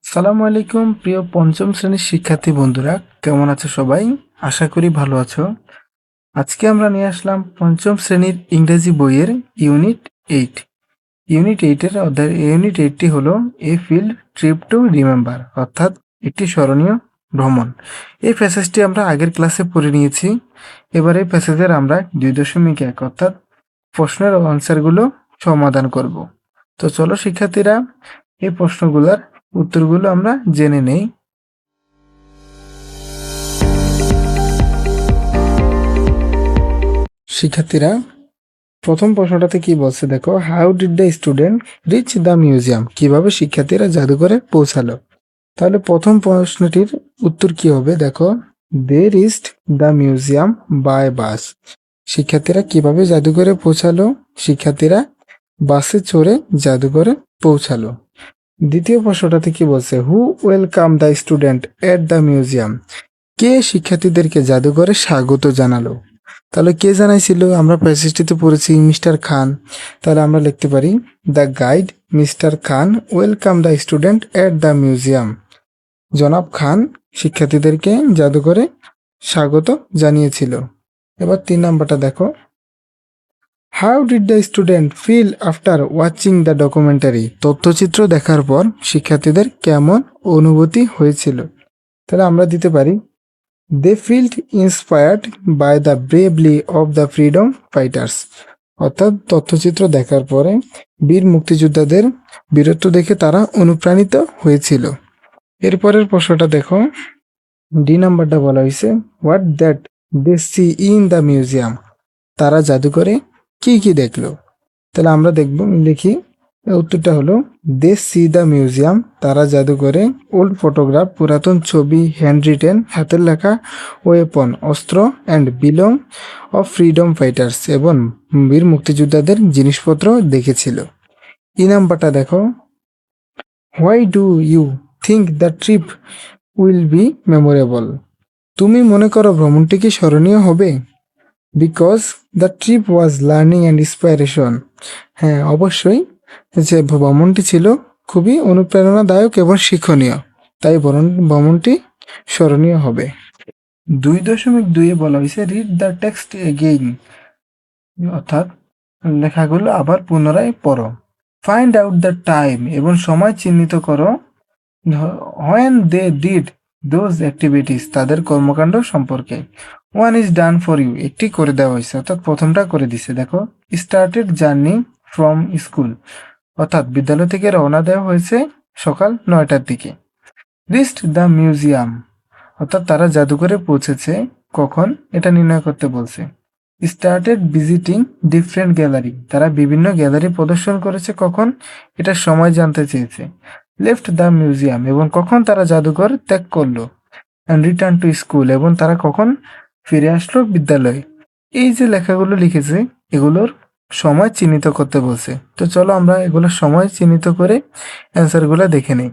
সালামু আলাইকুম প্রিয় পঞ্চম শ্রেণীর শিক্ষার্থী বন্ধুরা, কেমন আছো সবাই? আশা করি ভালো আছো। আজকে আমরা নিয়ে আসলাম পঞ্চম শ্রেণীর ইংরেজি বইয়ের ইউনিট 8। ইউনিট 8টি হলো এ ফিল্ড ট্রিপ টু রিমেম্বার, অর্থাৎ একটি স্মরণীয় ভ্রমণ। এই প্যাসেজটি আমরা আগের ক্লাসে পড়ে নিয়েছি। এবার এই প্যাসেজের আমরা 2.1 অর্থাৎ প্রশ্নের আনসারগুলো সমাধান করব। তো চলো শিক্ষার্থীরা, এই প্রশ্নগুলোর উত্তরগুলো আমরা জেনে নেই। শিক্ষার্থীরা, প্রথম প্রশ্নটাতে কি বলছে দেখো, how did the student reach the museum? কিভাবে শিক্ষার্থীরা জাদুঘরে পৌঁছালো? তাহলে প্রথম প্রশ্নটির উত্তর কি হবে দেখো, they reached the museum by bus. শিক্ষার্থীরা কিভাবে জাদুঘরে পৌঁছালো? শিক্ষার্থীরা বাসে চড়ে জাদুঘরে পৌঁছালো। দ্বিতীয় প্রশ্নটাতে কি বলছে, who welcome the student at the museum? কে শিক্ষার্থীদেরকে জাদুঘরে স্বাগত জানালো? তাহলে কে জানাইছিল? আমরা প্যাসেজটিতে পড়েছি মিস্টার খান। তাহলে আমরা লিখতে পারি the guide mister Khan welcome the student at the museum. জনাব খান শিক্ষার্থীদেরকে জাদুঘরে স্বাগত জানিয়েছিল। এবার 3 নাম্বারটা দেখো, how did the student feel after watching the documentary? তথ্যচিত্র দেখার পর শিক্ষার্থীদের কেমন অনুভূতি হয়েছিল? তাহলে আমরা দিতে পারি they felt inspired by the bravely of the freedom fighters. অর্থাৎ তথ্যচিত্র দেখার পরে বীর মুক্তিযোদ্ধাদের বীরত্ব দেখে তারা অনুপ্রাণিত হয়েছিল। এরপরের প্রশ্নটা দেখো, ডি নাম্বারটা বলা হয়েছে what that they see in the museum? তারা জাদুঘরে কি কি দেখলো? তাহলে আমরা লিখি উত্তরটা হলো দে সি দ্য মিউজিয়াম। তারা জাদুঘরে ওল্ড ফটোগ্রাফ, পুরাতন ছবি, হ্যান্ড রিটেন, হাতের লেখা, ওয়েপন, অস্ত্র and belong of freedom fighters এবং বীর মুক্তিযোদ্ধাদের জিনিসপত্র দেখেছিল। ই নাম্বারটা দেখো, why do you think the trip will be memorable? তুমি মনে করো ভ্রমণটি কি স্মরণীয় হবে? Because the trip was learning and inspiration. হ্যাঁ, অবশ্যই যে ভ্রমণটি ছিল খুবই অনুপ্রেরণাদায়ক এবং শিক্ষণীয়, তাই ভ্রমণটি স্মরণীয় হবে। 2.2 বলা হয়েছে রিড দ্য টেক্সট এগেইন, অর্থাৎ লেখাগুলো আবার পুনরায় পড়ো। ফাইন্ড আউট দ্য টাইম, এবং সময় চিহ্নিত করো। When they did those activities, তাদের কর্মকাণ্ড সম্পর্কে। One is done for you, একটি করে দেওয়া হয়েছে, অর্থাৎ প্রথমটা করে দিছে। দেখো, স্টার্টেড জার্নি ফ্রম স্কুল, অর্থাৎ বিদ্যালয় থেকে রওনা দেওয়া হয়েছে সকাল 9টার দিকে। রিচড দ্য মিউজিয়াম, অর্থাৎ তারা জাদুঘরে পৌঁছেছে কখন, এটা নির্ণয় করতে বলছে। স্টার্টেড ভিজিটিং ডিফারেন্ট গ্যালারি, তারা বিভিন্ন গ্যালারি প্রদর্শন করেছে কখন, এটা সময় জানতে চেয়েছে। লেফট দ্য মিউজিয়াম, এবং কখন তারা জাদুঘর ত্যাগ করলো। অ্যান্ড রিটার্ন টু স্কুল, এবং তারা কখন ফিরে আসলো বিদ্যালয়ে। এই যে লেখাগুলো লিখেছে এগুলোর সময় চিহ্নিত করতে বলছে। তো চলো আমরা এগুলোর সময় চিহ্নিত করে অ্যান্সারগুলো দেখে নিই।